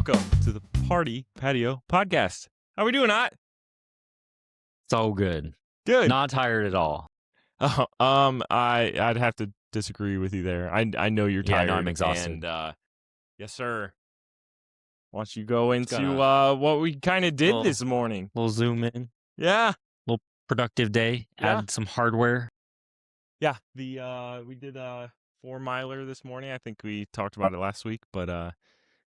Welcome to the Patio podcast. How we doing, Ott? So good. Good. Not tired at all. I'd have to disagree with you there. I know you're tired. Yeah, no, I'm exhausted. And yes, sir. Why don't you go into what we kind of did this morning? We'll zoom in. Yeah. Little productive day. Yeah. Add some hardware. Yeah. We did a 4-miler this morning. I think we talked about it last week, but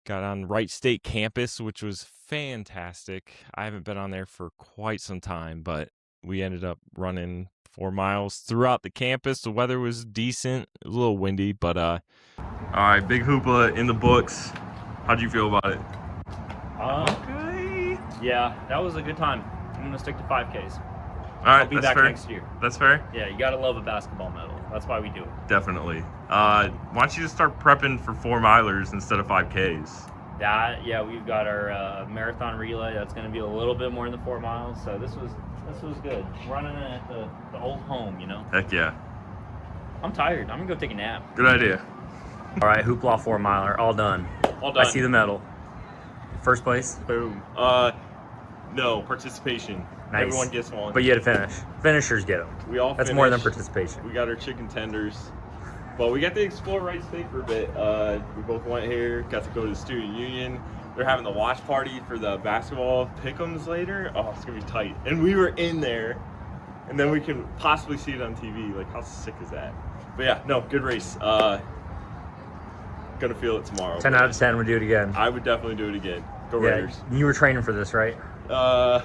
got on Wright State campus, which was fantastic. I haven't been on there for quite some time, but we ended up running 4 miles throughout the campus. The weather was decent. It was a little windy, but all right, big Hoopla in the books. How'd you feel about it? Okay. Yeah, that was a good time. I'm gonna stick to 5Ks. All right, I'll be back next year. That's fair. Yeah, you gotta love a basketball medal. That's why we do it. Definitely. Why don't you just start prepping for 4-milers instead of 5Ks? We've got our marathon relay. That's gonna be a little bit more than the 4 miles. So this was good. Running it at the old home, you know. Heck yeah. I'm tired. I'm gonna go take a nap. Good idea. All right, Hoopla 4-miler, all done. All done. I see the medal. First place. Boom. No participation. Nice. Everyone gets one. But you had to finish. Finishers get them. We all That's finished. more than participation. We got our chicken tenders. Well, we got to explore Wright State for a bit. We both went here, got to go to the student union. They're having the watch party for the basketball pick'ems later. Oh, it's gonna be tight. And we were in there, and then we can possibly see it on TV. Like, how sick is that? But yeah, no, good race. Gonna feel it tomorrow. 10 out of 10 would do it again. I would definitely do it again. Go Yeah, Raiders. you were training for this, right? Yeah.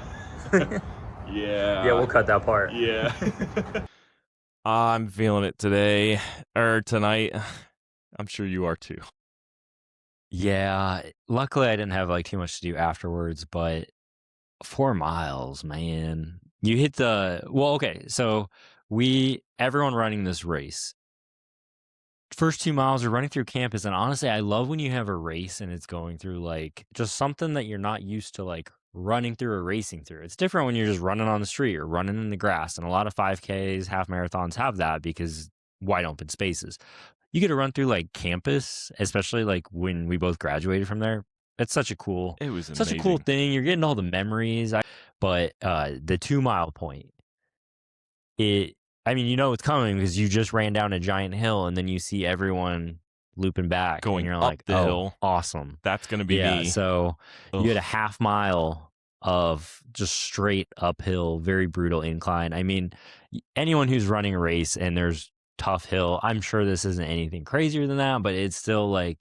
Yeah, we'll cut that part. Yeah. I'm feeling it today or tonight. I'm sure you are too. Yeah, luckily I didn't have like too much to do afterwards, but 4 miles, man. You hit okay, so everyone running this race. First 2 miles are running through campus, and honestly, I love when you have a race and it's going through like just something that you're not used to like running through or racing through. It's different when you're just running on the street or running in the grass, and a lot of 5Ks, half marathons have that because wide open spaces. You get to run through like campus, especially like when we both graduated from there. It's such a cool thing. You're getting all the memories. But the 2-mile point, it's coming because you just ran down a giant hill and then you see everyone looping back Going and you're up like, the hill. Awesome. That's going to be me. So you had a half mile of just straight uphill, very brutal incline. I mean, anyone who's running a race and there's tough hill, I'm sure this isn't anything crazier than that, but it's still like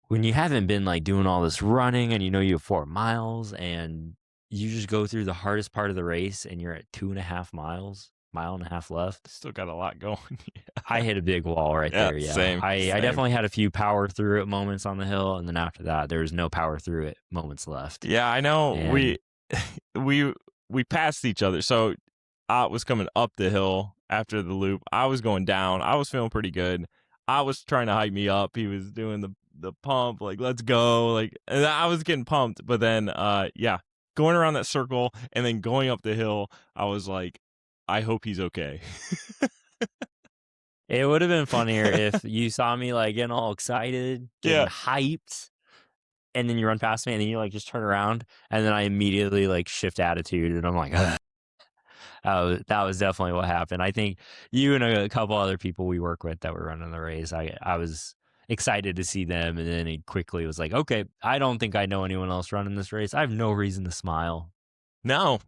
when you haven't been like doing all this running and you have 4 miles and you just go through the hardest part of the race and you're at 2.5 miles, mile and a half left. Still got a lot going. I hit a big wall right there. Yeah, same. I definitely had a few power through it moments on the hill, and then after that, there was no power through it moments left. Yeah, I know. And we passed each other. So I was coming up the hill after the loop. I was going down. I was feeling pretty good. I was trying to hype me up. He was doing the pump, like, let's go. Like, and I was getting pumped. But then, going around that circle and then going up the hill, I was like, I hope he's okay. It would have been funnier if you saw me like getting all excited, getting hyped, and then you run past me and then you like just turn around and then I immediately like shift attitude and I'm like, ugh. That was definitely what happened. I think you and a couple other people we work with that were running the race, I was excited to see them, and then it quickly was like, okay, I don't think I know anyone else running this race. I have no reason to smile. No.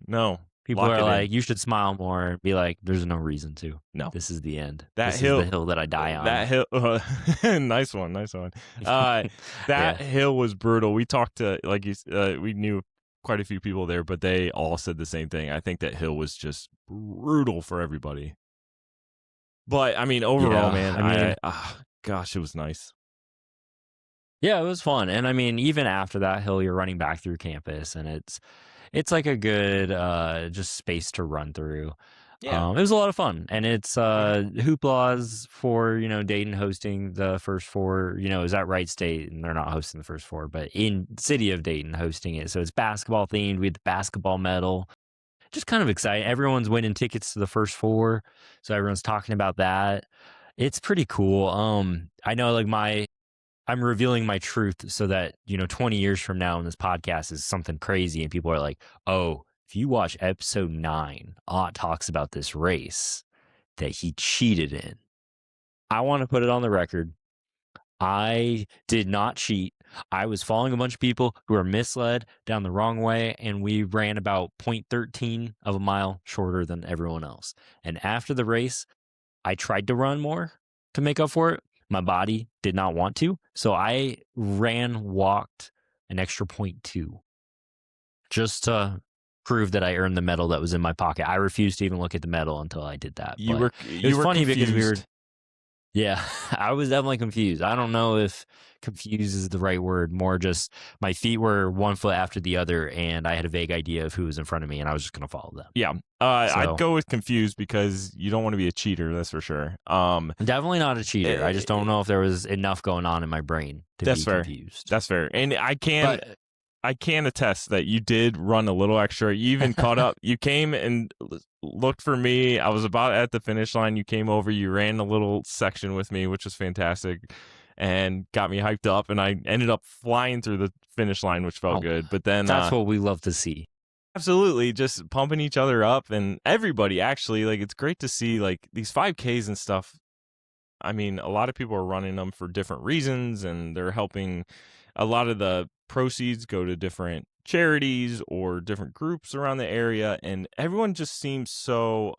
People are like, you should smile more and be like, there's no reason to. No. This is the end. This is the hill that I die on. That hill, nice one. That hill was brutal. We talked to, we knew quite a few people there, but they all said the same thing. I think that hill was just brutal for everybody. But, I mean, overall, man, gosh, it was nice. Yeah, it was fun. And, I mean, even after that hill, you're running back through campus, and it's like a good just space to run through. Yeah. It was a lot of fun, and it's Hoopla's for Dayton hosting the first 4. Is at Wright State, and they're not hosting the first 4, but in city of Dayton hosting it. So it's basketball themed. We had the basketball medal. Just kind of exciting. Everyone's winning tickets to the first 4, so everyone's talking about that. It's pretty cool. I know like my I'm revealing my truth so that, 20 years from now in this podcast is something crazy and people are like, oh, if you watch episode 9, Ott talks about this race that he cheated in. I want to put it on the record. I did not cheat. I was following a bunch of people who were misled down the wrong way, and we ran about 0.13 of a mile shorter than everyone else. And after the race, I tried to run more to make up for it. My body did not want to. So I walked an extra 0.2 just to prove that I earned the medal that was in my pocket. I refused to even look at the medal until I did that. You But were it was funny confused. because we were, yeah, I was definitely confused. I don't know if confused is the right word, more just my feet were one foot after the other and I had a vague idea of who was in front of me and I was just going to follow them. Yeah. I'd go with confused because you don't want to be a cheater, that's for sure. Definitely not a cheater. I just don't know if there was enough going on in my brain to be confused. That's fair. And I can attest that you did run a little extra. You even caught up. You came and looked for me. I was about at the finish line. You came over. You ran a little section with me, which was fantastic, and got me hyped up. And I ended up flying through the finish line, which felt good. But then that's what we love to see. Absolutely, just pumping each other up, and everybody actually, like, it's great to see, like, these 5Ks and stuff. I mean, a lot of people are running them for different reasons, and they're helping. A lot of the proceeds go to different charities or different groups around the area, and everyone just seems so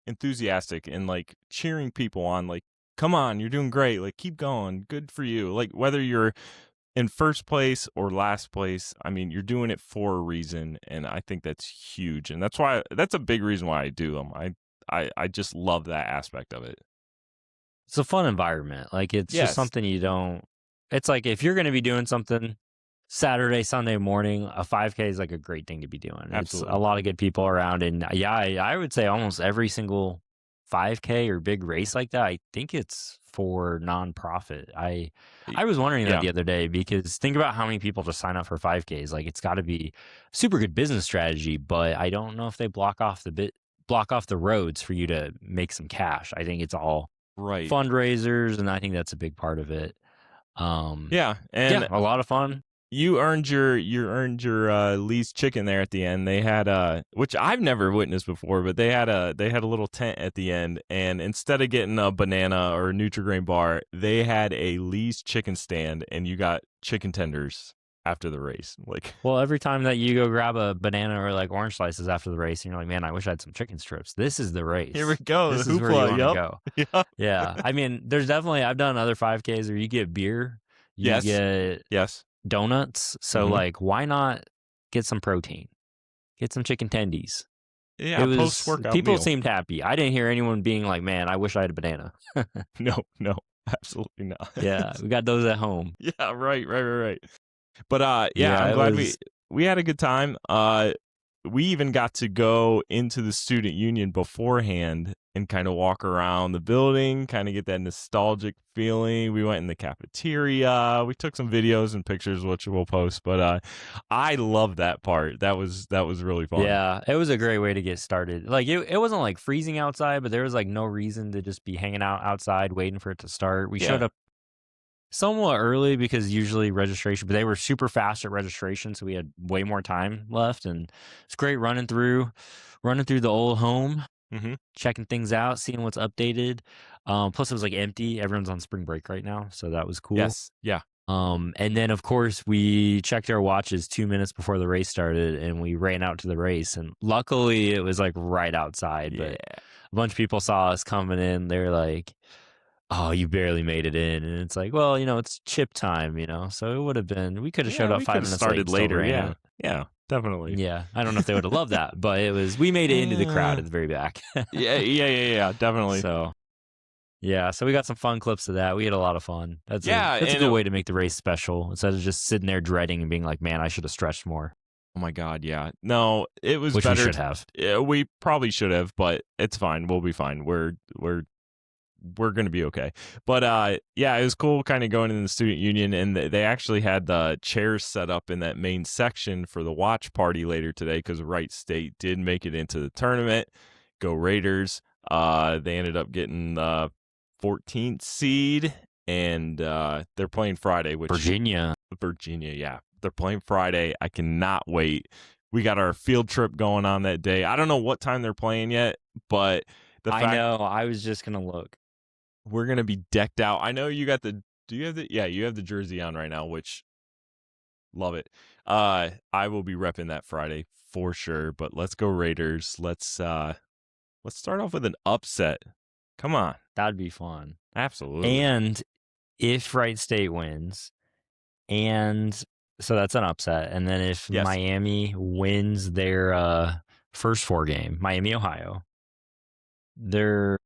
enthusiastic and, like, cheering people on, like, come on, you're doing great, like, keep going, good for you. Like, whether you're in first place or last place, I mean, you're doing it for a reason, and I think that's huge, and that's a big reason why I do them. I just love that aspect of it. It's a fun environment. Like, it's just something you don't. It's like if you're going to be doing something Saturday, Sunday morning, a 5K is like a great thing to be doing. Absolutely. It's a lot of good people around, and yeah, I would say almost every single 5K or big race like that, I think it's for nonprofit. I was wondering that the other day because think about how many people just sign up for 5Ks. Like, it's got to be super good business strategy, but I don't know if they block off the roads for you to make some cash. I think it's all fundraisers, and I think that's a big part of it. And a lot of fun. You earned your Lee's chicken there at the end. They had which I've never witnessed before, but they had a little tent at the end, and instead of getting a banana or a Nutri-Grain bar, they had a Lee's chicken stand, and you got chicken tenders after the race. Like, well, every time that you go grab a banana or like orange slices after the race, and you're like, man, I wish I had some chicken strips. This is the race. Here we go. This the is Hoopla, where you want to go. Yep. Yeah. I mean, there's definitely, I've done other 5Ks where you get beer, you get donuts. So like, why not get some protein? Get some chicken tendies. Yeah, post-workout people meal. seemed happy. I didn't hear anyone being like, man, I wish I had a banana. No, absolutely not. Yeah, we got those at home. Yeah, right. But I'm glad we had a good time. We even got to go into the student union beforehand and kind of walk around the building, kind of get that nostalgic feeling. We went in the cafeteria. We took some videos and pictures, which we'll post. But I love that part. That was really fun. Yeah, it was a great way to get started. Like, it wasn't like freezing outside, but there was like no reason to just be hanging out outside waiting for it to start. We showed up somewhat early because usually registration, but they were super fast at registration, so we had way more time left, and it's great running through the old home, checking things out, seeing what's updated. Plus it was like empty. Everyone's on spring break right now, so that was cool. Yes, yeah. And then of course we checked our watches 2 minutes before the race started, and we ran out to the race, and luckily it was like right outside. But a bunch of people saw us coming in. They're like, oh, you barely made it in. And it's like, well, it's chip time, so it would have been, we could have showed up 5 minutes started later. Yeah, definitely. Yeah, I don't know if they would have loved that, but we made it into the crowd at the very back. yeah, definitely. So we got some fun clips of that. We had a lot of fun. That's a good way to make the race special instead of just sitting there dreading and being like, man, I should have stretched more. Oh my God, yeah. No, it was Which better. We should have. Yeah, we probably should have, but it's fine. We'll be fine. We're going to be okay. But it was cool kind of going in the student union, and they actually had the chairs set up in that main section for the watch party later today because Wright State did make it into the tournament. Go Raiders. They ended up getting the 14th seed and they're playing Friday. Which Virginia. yeah, they're playing Friday. I cannot wait. We got our field trip going on that day. I don't know what time they're playing yet, but the I fact know. I was just gonna look. we're gonna be decked out. I know you got the. Do you have the? Yeah, you have the jersey on right now, which love it. I will be repping that Friday for sure. But let's go Raiders. Let's start off with an upset. Come on, That'd be fun. absolutely. And if Wright State wins, and so that's an upset. And then if Yes. Miami wins their first 4 game, Miami, Ohio, they're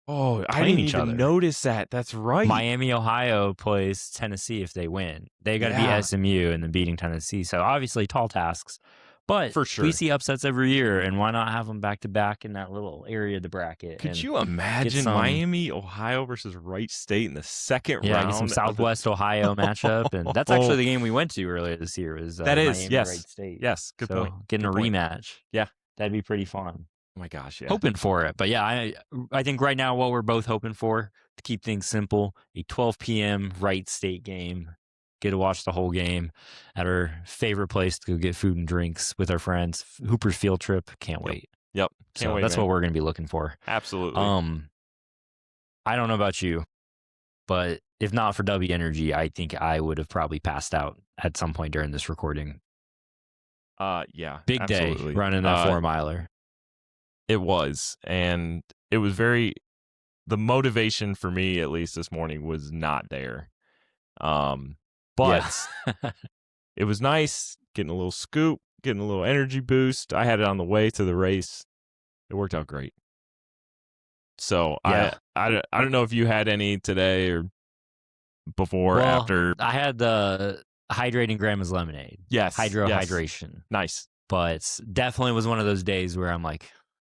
Oh, I playing didn't each even other. notice that. That's right. Miami, Ohio plays Tennessee if they win. They got to Yeah. beat SMU and then beating Tennessee. So obviously tall tasks. But For sure. we see upsets every year, and why not have them back to back in that little area of the bracket? Could and you imagine some- Miami, Ohio versus Wright State in the second round? Yeah, get some of the- Southwest Ohio matchup, and that's actually the game we went to earlier this year. Was That is, Miami, yes. Wright State. Yes, good so point. getting Good a point. rematch. Yeah. That'd be pretty fun. Oh my gosh, yeah. Hoping for it. But yeah, I think right now what we're both hoping for, to keep things simple, a 12 p.m. Wright State game. Get to watch the whole game at our favorite place to go get food and drinks with our friends. Hooper's field trip. Can't wait. Yep. Can't So wait, that's man. what we're going to be looking for. Absolutely. I don't know about you, but if not for W Energy, I think I would have probably passed out at some point during this recording. Yeah. Big absolutely. day running that 4-miler. It was, and it was the motivation for me, at least this morning, was not there. But it was nice getting a little scoop, getting a little energy boost. I had it on the way to the race. It worked out great. So Yeah. I don't know if you had any today or before, Well, after. I had the hydrating grandma's lemonade. Yes. Hydration. Nice. But definitely was one of those days where I'm like,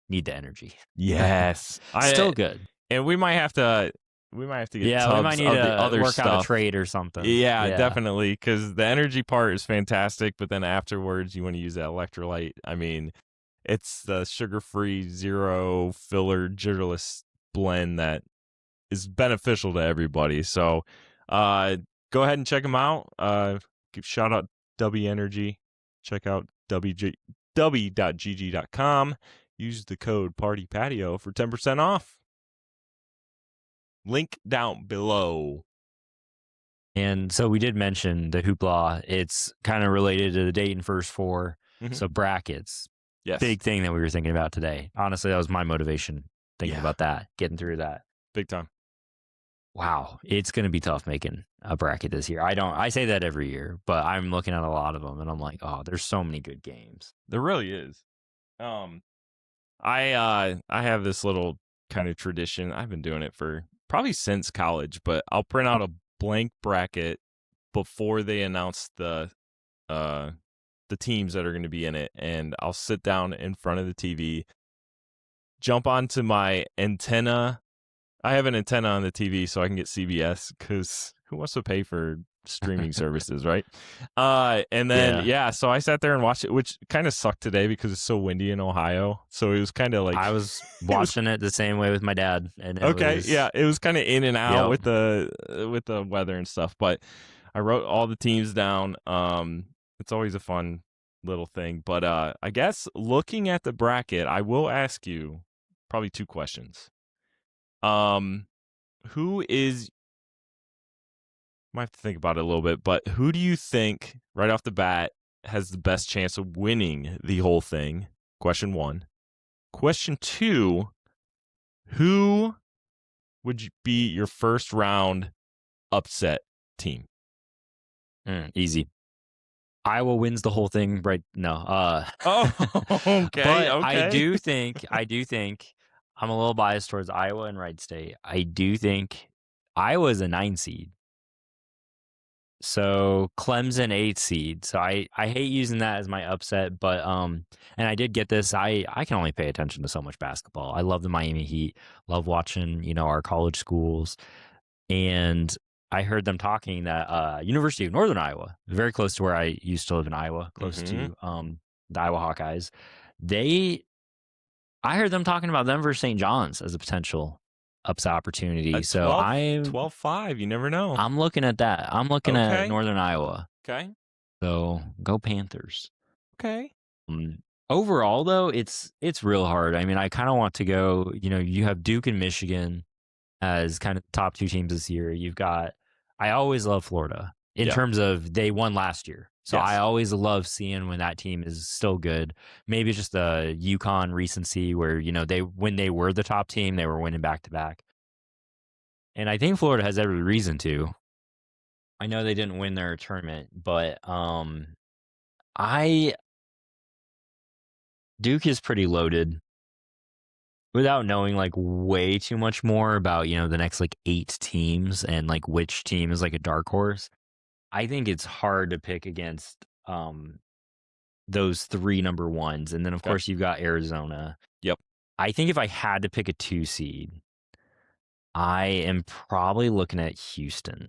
need the energy. Yes. Still good. And we might have to get We tubs might need of to the other work stuff. out a trade or something. Yeah, definitely, because the energy part is fantastic, but then afterwards you want to use that electrolyte. I mean, it's the sugar-free, zero filler, jitterless blend that is beneficial to everybody. So go ahead and check them out. Shout out W Energy. Check out w.gg.com. Use the code PARTYPATIO for 10% off. Link down below. And so we did mention the Hoopla. It's kind of related to the Dayton First Four. Mhm. So brackets. Yes. Big thing that we were thinking about today. Honestly, that was my motivation, thinking Yeah. about that, getting through that. Big time. Wow, it's going to be tough making a bracket this year. I say that every year, but I'm looking at a lot of them, and I'm like, oh, there's so many good games. There really is. I have this little kind of tradition. I've been doing it for probably since college, but I'll print out a blank bracket before they announce the teams that are going to be in it, and I'll sit down in front of the TV, jump onto my antenna. I have an antenna on the TV so I can get CBS, because who wants to pay for streaming services, right? And then, so I sat there and watched it, which kind of sucked today because it's so windy in Ohio. So it was kind of like... I was watching it the same way with my dad. And it was kind of in and out with the weather and stuff. But I wrote all the teams down. It's always a fun little thing. But I guess looking at the bracket, I will ask you probably 2 questions. Who is... Might have to think about it a little bit, but who do you think right off the bat has the best chance of winning the whole thing? Question 1. Question 2, who would be your first round upset team? Easy. Iowa wins the whole thing, right? No. Okay. But okay. I do think I'm a little biased towards Iowa and Wright State. I do think Iowa is a 9 seed. So Clemson 8 seed. So I hate using that as my upset, but and I did get this. I can only pay attention to so much basketball. I love the Miami Heat. Love watching, our college schools. And I heard them talking that University of Northern Iowa, very close to where I used to live in Iowa, close to the Iowa Hawkeyes. I heard them talking about them versus St. John's as a potential upset opportunity. A So 12-5. You never know. I'm looking at that. I'm looking at Okay. Northern Iowa. Okay. So go Panthers. Okay. Overall, though, it's real hard. I mean, I kind of want to go. You have Duke and Michigan as kind of top two teams this year. You've got. I always love Florida in Yeah. terms of they won last year, so Yes. I always love seeing when that team is still good. Maybe just the UConn recency where when they were the top team, they were winning back to back, and I think Florida has every reason to. I know they didn't win their tournament, but I Duke is pretty loaded. Without knowing like way too much more about the next like 8 teams and like which team is like a dark horse, I think it's hard to pick against those 3 number ones, and then of course you've got Arizona. Yep. I think if I had to pick a 2 seed, I am probably looking at Houston.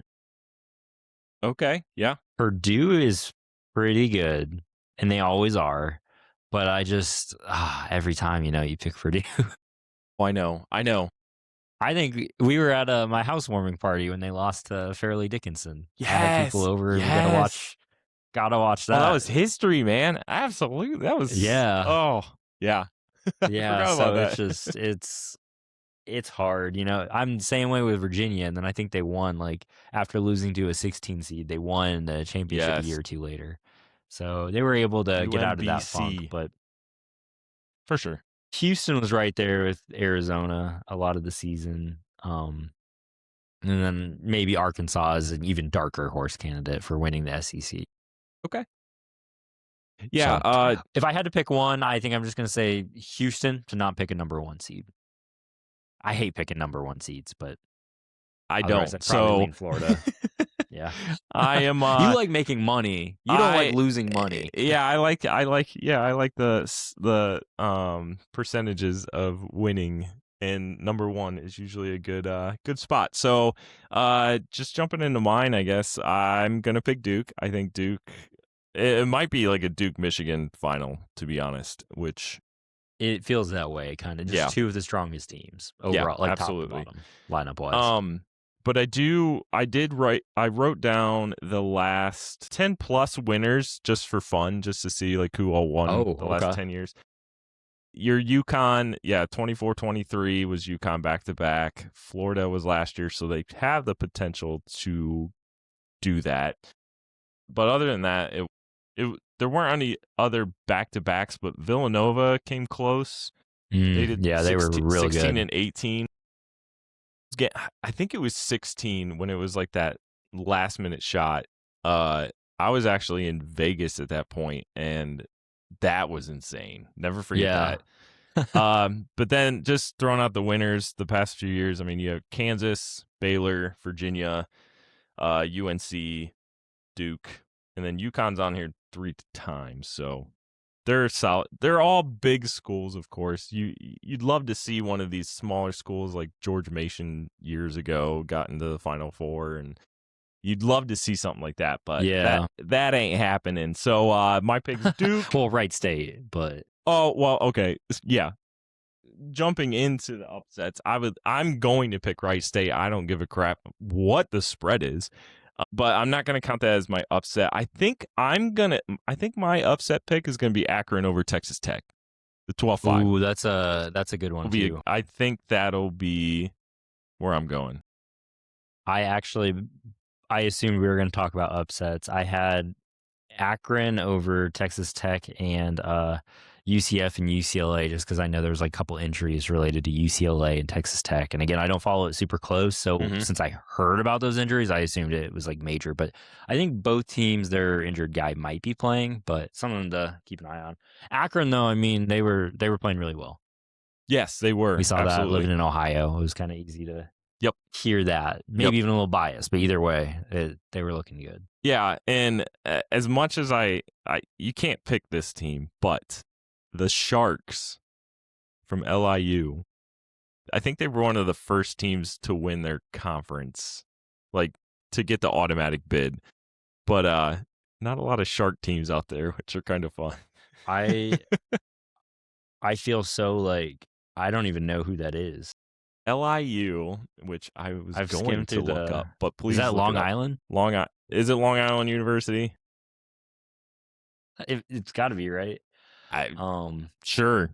Okay. Yeah. Purdue is pretty good, and they always are, but I just every time you pick Purdue. Oh, I know. I think we were at my housewarming party when they lost to Fairleigh Dickinson. I had people Yes. over. Yes. We gotta watch that. Oh, that was history, man. Absolutely. That was. Yeah. Oh, yeah. I Yeah. forgot So about it's that. just it's hard. I'm the same way with Virginia, and then I think they won like after losing to a 16 seed, they won the championship a Yes. year or two later. So they were able to get out of that funk. UMBC. But For sure. Houston was right there with Arizona a lot of the season. And then maybe Arkansas is an even darker horse candidate for winning the SEC. Okay. Yeah. So, if I had to pick one, I think I'm just going to say Houston to not pick a number 1 seed. I hate picking number 1 seeds, but I otherwise don't. I'd probably So lean Florida. Yeah. I am. You like making money. You don't like losing money. Yeah, I like the percentages of winning, and number 1 is usually a good spot. So just jumping into mine, I guess I'm gonna pick Duke. I think Duke. It might be like a Duke Michigan final, to be honest. Which it feels that way, kind of. Just 2 of the strongest teams overall, like absolutely. top to bottom lineup wise. But I wrote down the last 10 plus winners just for fun, just to see like who all won the last 10 years. Your UConn, 24-23 was UConn back to back. Florida was last year, so they have the potential to do that. But other than that, there weren't any other back to backs, but Villanova came close. They did they were real 16 good. and 18. I think it was 16 when it was like that last minute shot. I was actually in Vegas at that point, and that was insane. Never forget that. But then just throwing out the winners the past few years, I mean, you have Kansas, Baylor, Virginia, UNC, Duke, and then UConn's on here 3 times. So they're solid. They're all big schools, of course. You'd love to see one of these smaller schools like George Mason years ago got into the Final Four, and you'd love to see something like that. But that ain't happening. So my pick's Duke. Well, Wright State, but okay, yeah. Jumping into the upsets, I'm going to pick Wright State. I don't give a crap what the spread is. But I'm not going to count that as my upset. I think my upset pick is going to be Akron over Texas Tech, the 12-5. Ooh, that's a good one too. I think that'll be where I'm going. I assumed we were going to talk about upsets. I had Akron over Texas Tech and UCF and UCLA, just because I know there was like a couple injuries related to UCLA and Texas Tech. And again, I don't follow it super close. So since I heard about those injuries, I assumed it was like major. But I think both teams, their injured guy might be playing, but something to keep an eye on. Akron, though, I mean, they were playing really well. Yes, they were. We saw that living in Ohio. It was kind of easy to hear that. Maybe even a little biased, but either way, they were looking good. Yeah, and as much as you can't pick this team, but the Sharks from LIU, I think they were one of the first teams to win their conference, like to get the automatic bid. But not a lot of Shark teams out there, which are kind of fun. I feel so like I don't even know who that is. LIU, which I was I've going skimmed to through look the. up, but Is please that look Long it up. Island? Is it Long Island University? It's got to be, right? Sure.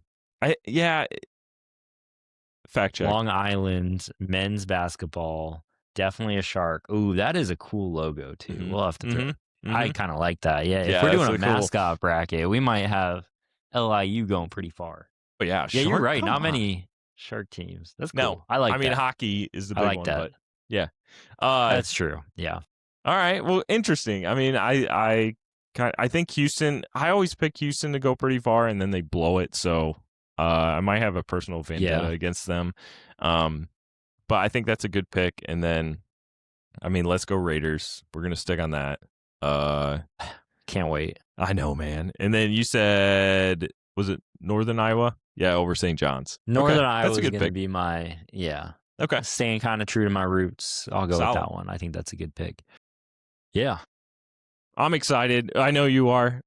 Fact check. Long Island men's basketball, definitely a shark. Ooh, that is a cool logo too. Mhm. We'll have to throw. I Mhm. kind of like that. Yeah, Yeah, if we're that's doing a a cool- mascot bracket, we might have LIU going pretty far. But yeah, Yeah, you're shark, right. come Not on. many shark teams. That's No, cool. I like I mean that. hockey is the I big like one, that. but yeah. That's true. Yeah. All right. Well, interesting. I mean, I think Houston. I always pick Houston to go pretty far, and then they blow it. So I might have a personal vendetta against them. But I think that's a good pick. And then, I mean, let's go Raiders. We're gonna stick on that. Can't wait. I know, man. And then you said, was it Northern Iowa? Yeah, over St. John's. Northern Okay, Iowa that's a is good going to pick. be my Okay, staying kind of true to my roots. I'll go Solid. with that one. I think that's a good pick. Yeah. I'm excited. I know you are.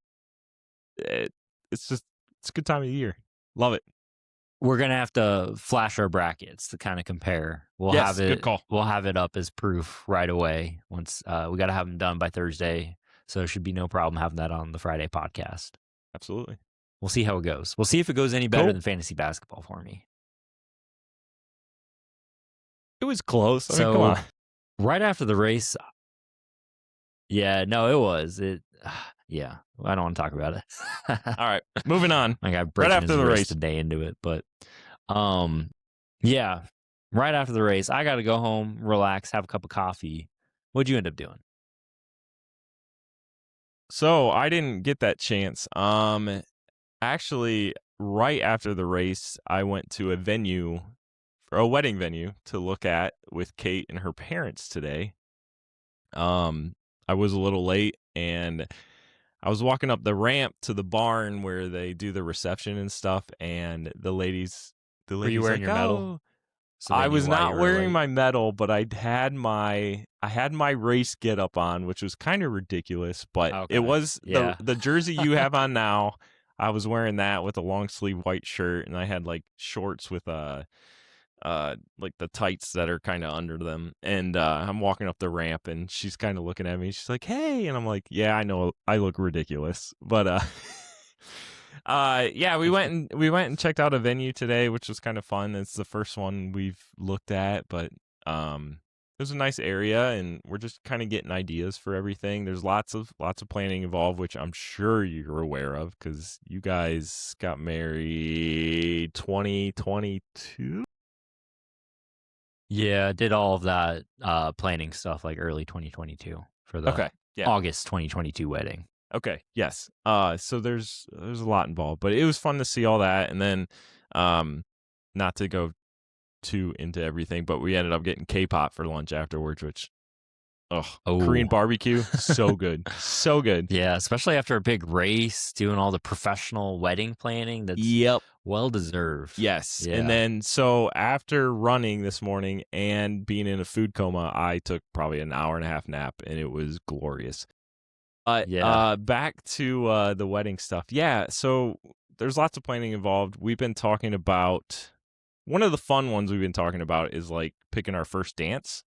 It's a good time of the year. Love it. We're gonna have to flash our brackets to kind of compare. We'll Yes, have it. good call. We'll have it up as proof right away. Once we got to have them done by Thursday, so it should be no problem having that on the Friday podcast. Absolutely. We'll see how it goes. We'll see if it goes any better Cool. than fantasy basketball for me. It was close. I mean, So come on. right after the race, yeah, no, it was it. Yeah, I don't want to talk about it. All right, moving on. I got breaking after his the wrist race. today into it, but yeah, right after the race, I got to go home, relax, have a cup of coffee. What'd you end up doing? So I didn't get that chance. Actually, right after the race, I went to a wedding venue to look at with Kate and her parents today. I was a little late, and I was walking up the ramp to the barn where they do the reception and stuff, and the ladies Were you wearing like, your medal? "Oh." So I they knew was why you not were wearing late? my medal, but I had my race get up on, which was kind of ridiculous, but Okay. it was Yeah. the jersey you have on now. I was wearing that with a long sleeve white shirt, and I had like shorts with like the tights that are kind of under them. And I'm walking up the ramp, and she's kind of looking at me. She's like, "Hey," and I'm like, "Yeah, I know I look ridiculous," but yeah, we went and checked out a venue today, which was kind of fun. It's the first one we've looked at, but it was a nice area, and we're just kind of getting ideas for everything. There's lots of planning involved, which I'm sure you're aware of because you guys got married 2022. Yeah, did all of that planning stuff like early 2022 for the Okay, yeah. August 2022 wedding. Okay, yes. So there's a lot involved, but it was fun to see all that, and then not to go too into everything, but we ended up getting K-pop for lunch afterwards, which Korean barbecue, so good. So good. Yeah, especially after a big race, doing all the professional wedding planning. That's well deserved. Yes. Yeah. And then so after running this morning and being in a food coma, I took probably an hour and a half nap, and it was glorious. Back to the wedding stuff. Yeah, so there's lots of planning involved. We've been talking about one of the fun ones we've been talking about is like picking our first dance.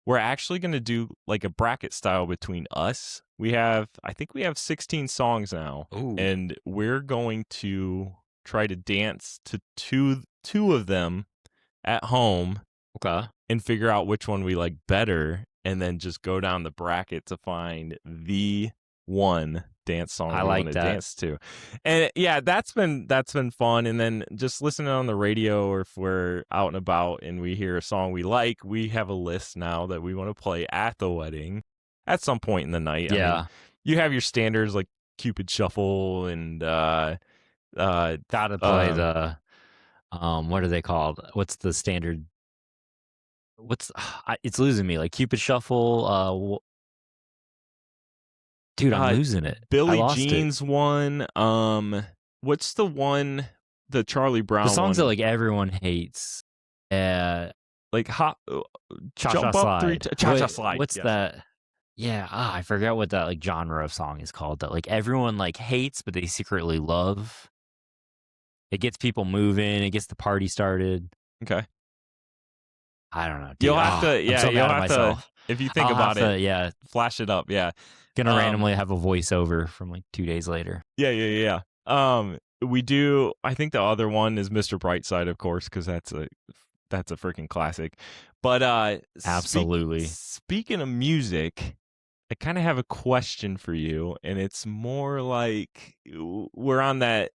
We're actually going to do like a bracket style between us. I think we have 16 songs now. Ooh. And we're going to try to dance to two of them at home. Okay. And figure out which one we like better, and then just go down the bracket to find the one dance song we want to dance to. And yeah, that's been fun. And then just listening on the radio, or if we're out and about and we hear a song we like, we have a list now that we want to play at the wedding at some point in the night. Yeah. I mean, you have your standards like Cupid Shuffle and gotta play the what are they called? What's the standard? It's losing me, like Cupid Shuffle. Dude, I'm losing it. Billie Jean's one. What's the one? The Charlie Brown. The songs one? that like everyone hates. Like hop, Cha-cha slide. Cha-cha slide. What's that? Yeah, I forget what that like genre of song is called that like everyone like hates, but they secretly love. It gets people moving. It gets the party started. Okay. I don't know, dude. You'll have to, I'm yeah, so you'll mad at have to, myself. if you think I'll have about it, to, yeah, flash it up. Yeah. gonna Um, randomly have a voiceover from like 2 days later. yeah. We do, I think the other one is Mr. Brightside, of course, because that's a freaking classic. But Absolutely. speaking of music, I kind of have a question for you, and it's more like we're on that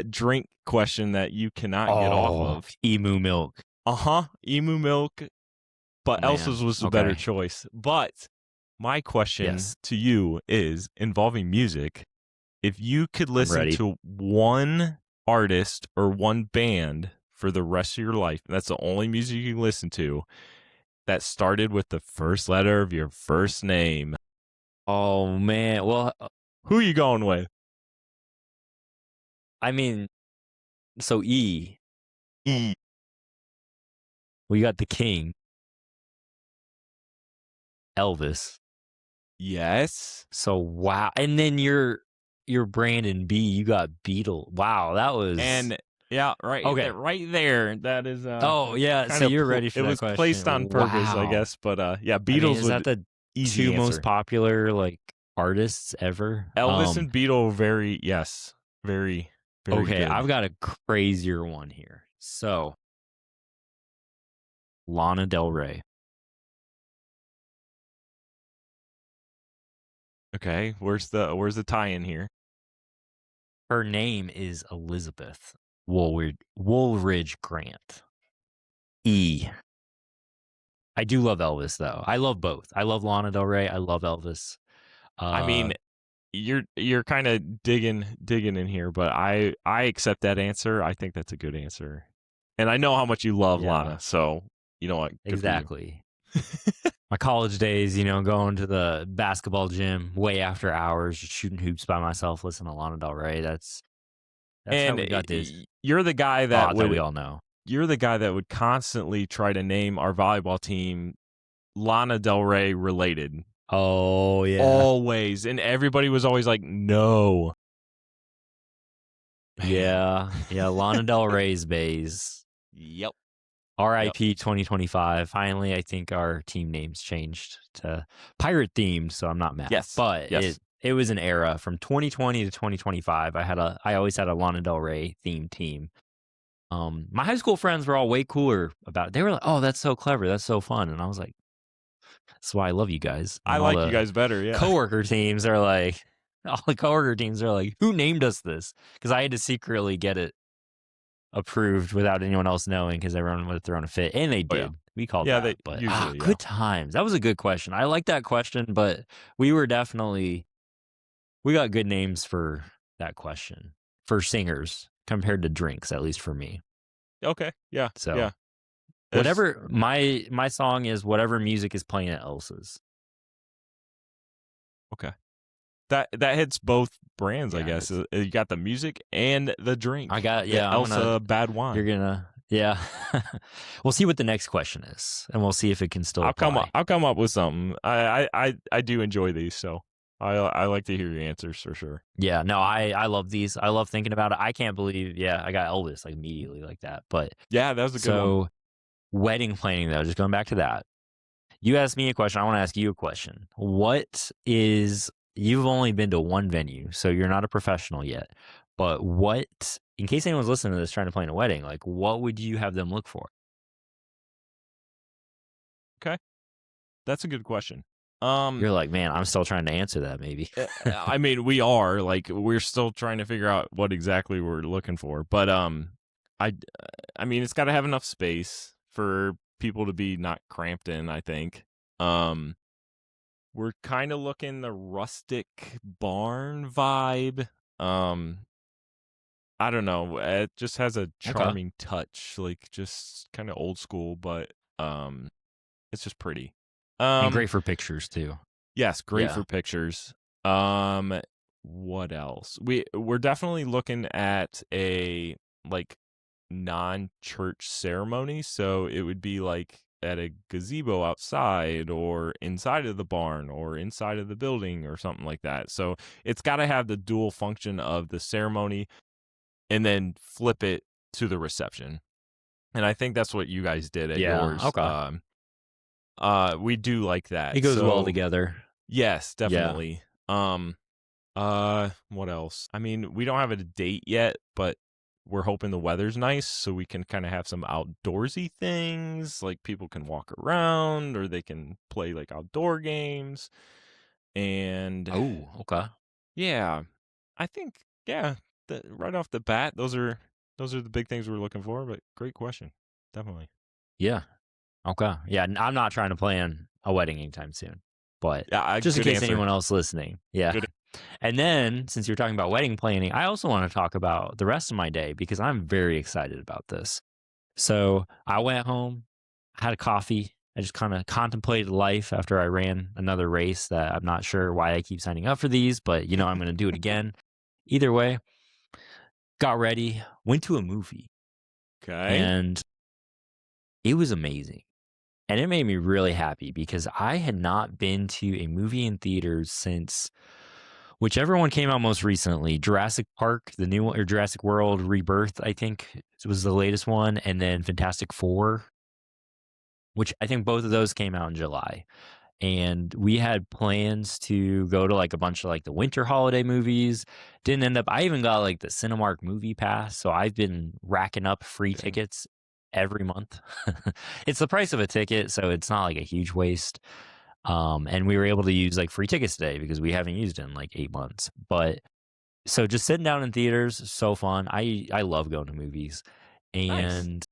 drink question that you cannot get off Oh, of. emu milk. Emu milk, but Man. Elsa's was the better Okay. choice. But my question Yes. to you is involving music. If you could I'm listen ready. to one artist or one band for the rest of your life, that's the only music you can listen to, that started with the first letter of your first name, Oh man. Well, who you going with? I mean, so E. E. We got the king, Elvis. Yes. So wow. And then you're Brandon B. You got Beetle. Wow, that was And yeah, okay. right there. That is Oh yeah. kind So of you're ready for it that was placed on question. purpose, I Wow. guess. But yeah, I mean, Beatles is that would the easy two most answer. popular like artists ever? Elvis and Beatle, very yes, very Okay, good. I've got a crazier one here. So Lana Del Rey. Okay, where's the tie-in here? Her name is Elizabeth Woolridge Grant. E. I do love Elvis though. I love both. I love Lana Del Rey. I love Elvis. I mean, you're kind of digging in here, but I accept that answer. I think that's a good answer, and I know how much you love Yeah, Lana, so you know what? Good for you. exactly. My college days, going to the basketball gym way after hours, just shooting hoops by myself, listening to Lana Del Rey. That's how And we got this. you're the guy that Oh, that we would all know. you're the guy that would constantly try to name our volleyball team Lana Del Rey related. Oh yeah, Always. And everybody was always like, no. Man. yeah. Lana Del Rey's bays. Yep. R.I.P. 2025. Finally, I think our team name's changed to pirate themed, so I'm not mad. Yes. But Yes. it was an era from 2020 to 2025. I always had a Lana Del Rey themed team. My high school friends were all way cooler about it. They were like, "Oh, that's so clever. That's so fun." And I was like, "That's why I love you guys." I And all like you the guys better, yeah. coworker teams are like, "Who named us this?" Because I had to secretly get it approved without anyone else knowing because everyone would have thrown a fit. And they Oh, yeah. did. We called Yeah, that. they But usually, yeah. good times. That was a good question. I like that question, but we got good names for that question for singers compared to drinks, at least for me. Okay. Yeah. So Yeah. whatever my song is, whatever music is playing at Elsa's. Okay. That hits both brands, I Yeah, guess. You got the music and the drink. I got The I'm Elsa gonna bad wine. You're gonna yeah. We'll see what the next question is, and we'll see if it can still apply. I'll come up with something. I do enjoy these, so I like to hear your answers for sure. Yeah, no, I love these. I love thinking about it. I can't believe, I got Elvis like immediately like that. But Yeah, that was a good one. so wedding planning though, just going back to that. You asked me a question. I want to ask you a question. You've only been to one venue, so you're not a professional yet. But in case anyone's listening to this trying to plan a wedding, like what would you have them look for? Okay. That's a good question. You're like, man, I'm still trying to answer that maybe. I mean, we're still trying to figure out what exactly we're looking for. But I mean, it's got to have enough space for people to be not cramped in, I think. We're kind of looking the rustic barn vibe. I don't know. It just has a charming touch, like just kind of old school, but it's just pretty. And great for pictures too. Yes, great Yeah. for pictures. What else? We're definitely looking at a like non-church ceremony, so it would be like at a gazebo outside or inside of the barn or inside of the building or something like that. So it's got to have the dual function of the ceremony and then flip it to the reception. and I think that's what you guys did at Yeah. yours. Okay. We do like It that. goes well So together. yes, Yeah. definitely. What else? I mean, we don't have a date yet, but we're hoping the weather's nice so we can kind of have some outdoorsy things, like people can walk around or they can play like outdoor games. And Oh, okay. yeah, I think right off the bat, those are the big things we're looking for, but great question. Definitely. Yeah. Okay. Yeah. I'm not trying to plan a wedding anytime soon, but Yeah, just in good case answer. anyone else listening. Yeah. Good. And then, since you're talking about wedding planning, I also want to talk about the rest of my day because I'm very excited about this. So I went home, had a coffee. I just kind of contemplated life after I ran another race that I'm not sure why I keep signing up for these, but I'm going to do it again. Either way, got ready, went to a movie, Okay. and it was amazing. And it made me really happy because I had not been to a movie in theaters since whichever one came out most recently, Jurassic Park, the new one, or Jurassic World Rebirth, I think was the latest one, and then Fantastic Four, which I think both of those came out in July. And we had plans to go to like a bunch of like the winter holiday movies. Didn't end up. I even got like the Cinemark movie pass, so I've been racking up free Dang. tickets every month. It's the price of a ticket, so it's not like a huge waste. And we were able to use like free tickets today because we haven't used it in like 8 months. But so just sitting down in theaters, so fun. I love going to movies, Nice. and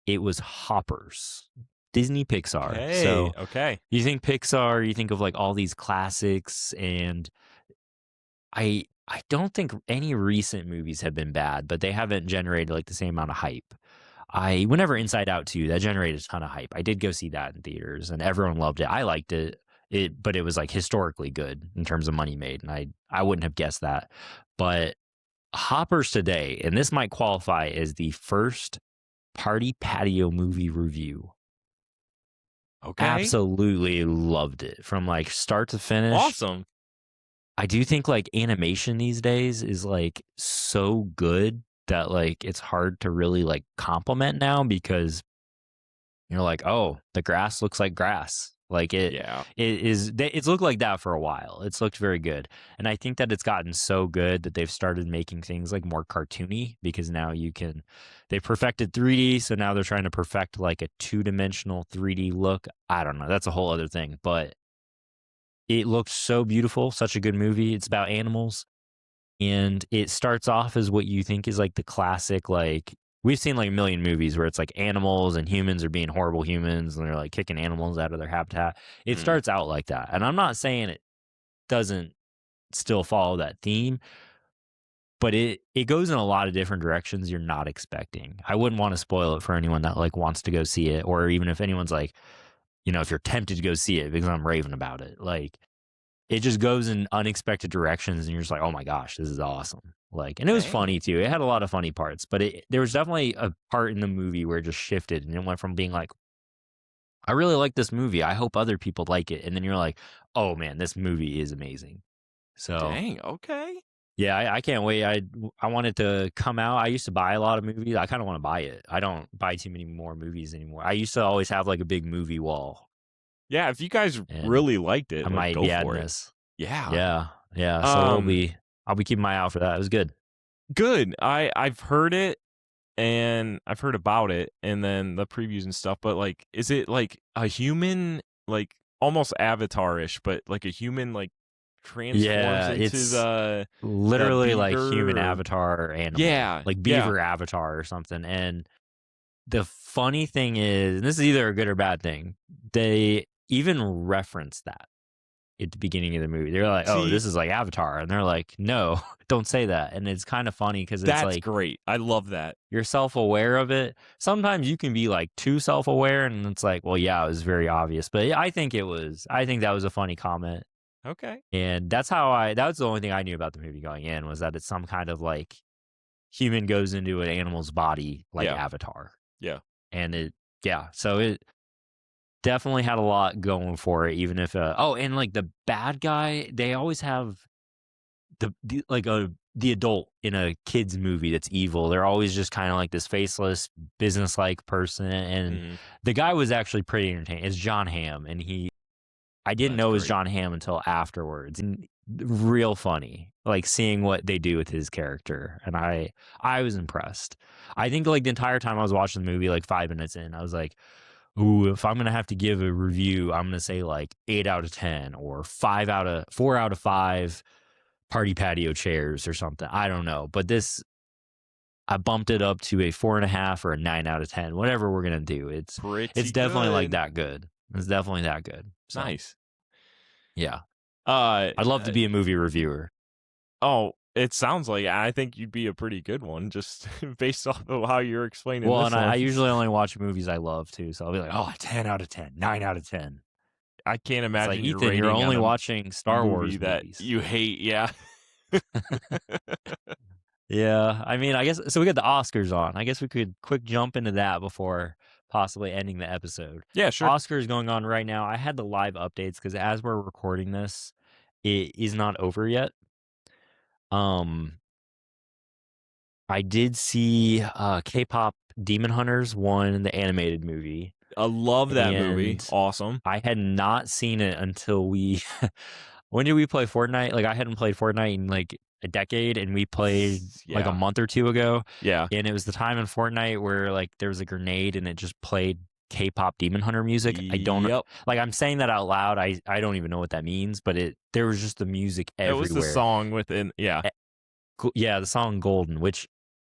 it was Hoppers, Disney Pixar. Okay. So Okay. you think Pixar, you think of like all these classics, and I don't think any recent movies have been bad, but they haven't generated like the same amount of hype. I whenever Inside Out 2, that generated a ton of hype. I did go see that in theaters and everyone loved it. I liked it. But it was like historically good in terms of money made, and I wouldn't have guessed that. But Hoppers today, and this might qualify as the first party patio movie review. Okay. Absolutely loved it from like start to finish. Awesome. I do think like animation these days is like so good that like it's hard to really like compliment now because you're like, oh, the grass looks like grass. Like Yeah. it's looked like that for a while. It's looked very good. And I think that it's gotten so good that they've started making things like more cartoony because now they've perfected 3D. So now they're trying to perfect like a 2-dimensional 3D look. I don't know. That's a whole other thing, but it looked so beautiful. Such a good movie. It's about animals. And it starts off as what you think is like the classic, like we've seen like a million movies where it's like animals and humans are being horrible humans and they're like kicking animals out of their habitat. It Mm. starts out like that. And I'm not saying it doesn't still follow that theme, but it goes in a lot of different directions you're not expecting. I wouldn't want to spoil it for anyone that like wants to go see it, or even if anyone's like, if you're tempted to go see it because I'm raving about it. Like it just goes in unexpected directions and you're just like, oh my gosh, this is awesome. Like, and it was Dang. funny too. It had a lot of funny parts, but there was definitely a part in the movie where it just shifted and it went from being like, I really like this movie. I hope other people like it. And then you're like, oh man, this movie is amazing. So Dang. Okay. yeah, I can't wait. I want it to come out. I used to buy a lot of movies. I kind of want to buy it. I don't buy too many more movies anymore. I used to always have like a big movie wall, Yeah. If you guys and really liked I it, like might go be adding for it. this. Yeah. Yeah, yeah. So Um. I'll be keeping my eye out for that. It was good. Good. I've heard it and I've heard about it and then the previews and stuff, but like is it like a human, like almost avatar-ish, but like a human like transforms Yeah, into it's the literally like human beaver or avatar or animal, yeah, like yeah. beaver avatar or something. And the funny thing is, and this is either a good or bad thing, they even reference that at the beginning of the movie. They're like, "Oh, See, this is like Avatar," and they're like, "No, don't say that." And it's kind of funny because it's that's like great. I love that. you're self-aware of it. Sometimes you can be like too self-aware, and it's like, well, yeah, it was very obvious. But I think that was a funny comment. Okay. And that was the only thing I knew about the movie going in, was that it's some kind of like human goes into an animal's body like Yeah. Avatar. Yeah. And so it definitely had a lot going for it, even if, and like the bad guy, they always have like a the adult in a kid's movie that's evil. They're always just kind of like this faceless, business-like person. And Mhm. the guy was actually pretty entertaining. It's John Hamm, and I didn't That's know it was great. John Hamm until afterwards. And real funny, like seeing what they do with his character. And I was impressed. I think like the entire time I was watching the movie, like 5 minutes in, I was like, ooh, if I'm gonna have to give a review, I'm gonna say like 8 out of 10 or 4 out of 5 party patio chairs or something. I don't know. But I bumped it up to a 4.5 or a 9 out of 10, whatever we're gonna do. It's Pretty definitely like good. that good. It's definitely that good. So Nice. yeah. Uh, I'd love to be a movie reviewer. oh, it sounds like I think you'd be a pretty good one just based off of how you're explaining Well, this and I one. usually only watch movies I love too. So I'll be like, oh, 10 out of 10, 9 out of 10. I can't It's like, imagine you're Ethan, you're rating on only a watching Star movie Wars that movies. you hate. Yeah. Yeah, I mean, I guess so. We got the Oscars on. I guess we could quick jump into that before possibly ending the episode. Yeah, sure. Oscars going on right now. I had the live updates because as we're recording this, it is not over yet. I did see K-pop Demon Hunters won the animated movie, I love that movie. and Awesome. I had not seen it until we. When did we play Fortnite? Like, I hadn't played Fortnite in like a decade, and we played like a Yeah. month or two ago. Yeah. And it was the time in Fortnite where like there was a grenade and it just played K-pop Demon Hunter music. I don't Yep. like. I'm saying that out loud. I don't even know what that means, but there was just the music It was the everywhere. song within. Yeah. Yeah, the song Golden, which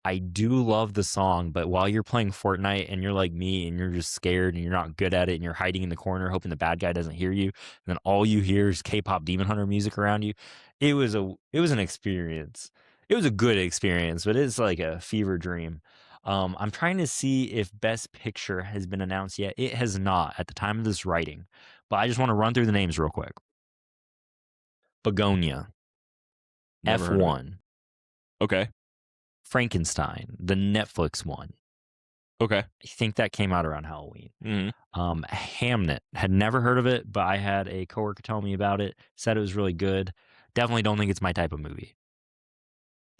I do love the song, but while you're playing Fortnite and you're like me and you're just scared and you're not good at it and you're hiding in the corner hoping the bad guy doesn't hear you, and then all you hear is K-pop Demon Hunter music around you, it was an experience. It was a good experience, but it's like a fever dream. I'm trying to see if Best Picture has been announced yet. It has not at the time of this writing, but I just want to run through the names real quick. Begonia, Never heard of it. F1, Okay. Frankenstein, the Netflix one. Okay. I think that came out around Halloween. Mm-hmm. Hamnet, had never heard of it, but I had a coworker tell me about it, said it was really good. Definitely don't think it's my type of movie.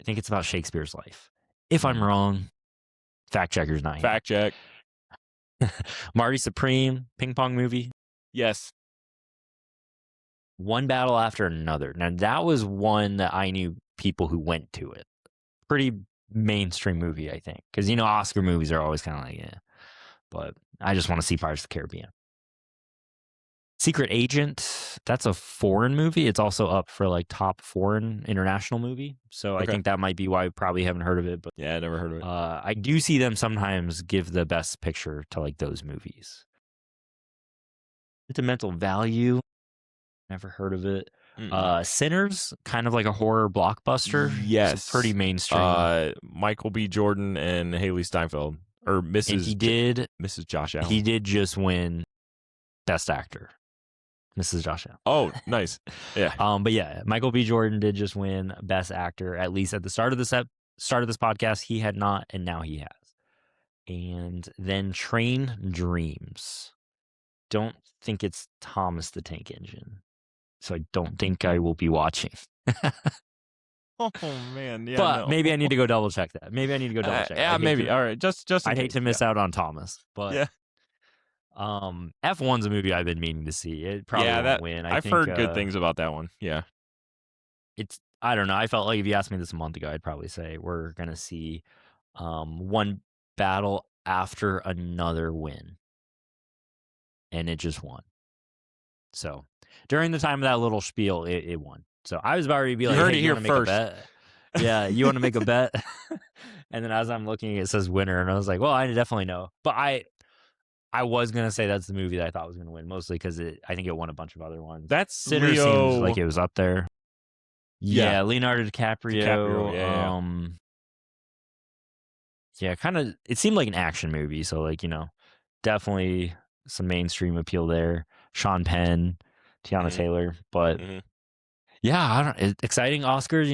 I think it's about Shakespeare's life. If I'm wrong, fact checker's not here. Fact check. Marty Supreme, ping pong movie. Yes. One battle after another. Now, that was one that I knew people who went to it. Pretty mainstream movie, I think. Because, Oscar movies are always kind of like, yeah. But I just want to see Pirates of the Caribbean. Secret Agent, that's a foreign movie. It's also up for like top foreign international movie. So I think that might be why we probably haven't heard of it. But yeah, I never heard of it. I do see them sometimes give the best picture to like those movies. Sentimental Value, never heard of it. Sinners, kind of like a horror blockbuster. Yes. So pretty mainstream. Michael B. Jordan and Haley Steinfeld. Or Mrs. Mrs. Josh Allen. He did just win Best Actor. Mrs. Josh Allen. Oh, nice. Yeah. But yeah, Michael B. Jordan did just win Best Actor, at least at the start of this podcast. He had not, and now he has. And then Train Dreams. Don't think it's Thomas the Tank Engine. So I don't think I will be watching. Oh man, yeah. But maybe I need to go double check that. Yeah, maybe. All right, just I'd hate to miss out on Thomas, but yeah. F1's a movie I've been meaning to see. It probably won't win. I've heard good things about that one. Yeah, I don't know. I felt like if you asked me this a month ago, I'd probably say we're gonna see one battle after another win, and it just won. So during the time of that little spiel, it won. So I was about to be like, you heard hey, it here first. Yeah, you want to make a bet? And then as I'm looking, it says winner, and I was like, well, I definitely know. But I was gonna say that's the movie that I thought was gonna win, mostly because I think it won a bunch of other ones. That's Sinners seems like it was up there. Yeah, Leonardo DiCaprio. Yeah, kind of. It seemed like an action movie, so like definitely some mainstream appeal there. Sean Penn, Tiana Taylor, but yeah, exciting Oscars.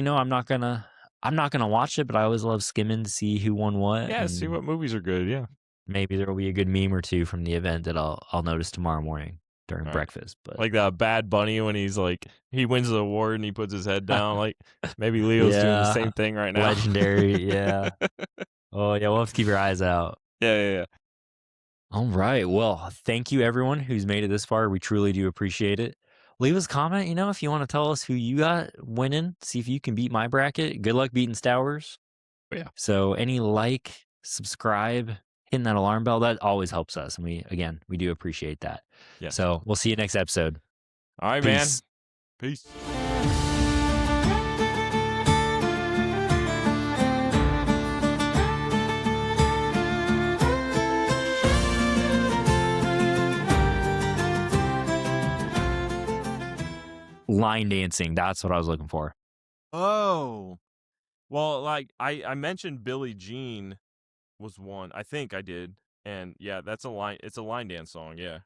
I'm not gonna watch it, but I always love skimming to see who won what. Yeah, see what movies are good. Yeah, maybe there will be a good meme or two from the event that I'll notice tomorrow morning during Right. breakfast. But Like the Bad Bunny when he's like he wins the award and he puts his head down. Like maybe Leo's doing the yeah, same thing right now. legendary. Yeah. Oh yeah, we'll have to keep your eyes out. Yeah. All right. Well, thank you everyone who's made it this far. We truly do appreciate it. Leave us a comment, if you want to tell us who you got winning, see if you can beat my bracket. Good luck beating Stowers. Yeah. So any subscribe, hitting that alarm bell, that always helps us. And we do appreciate that. Yes. So we'll see you next episode. All right, Peace. man. Peace. Line dancing. That's what I was looking for. Oh. Well, like I mentioned Billie Jean was one. I think I did. And yeah, it's a line dance song, yeah.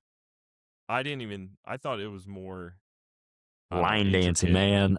I thought it was more Line dancing, intricate. man.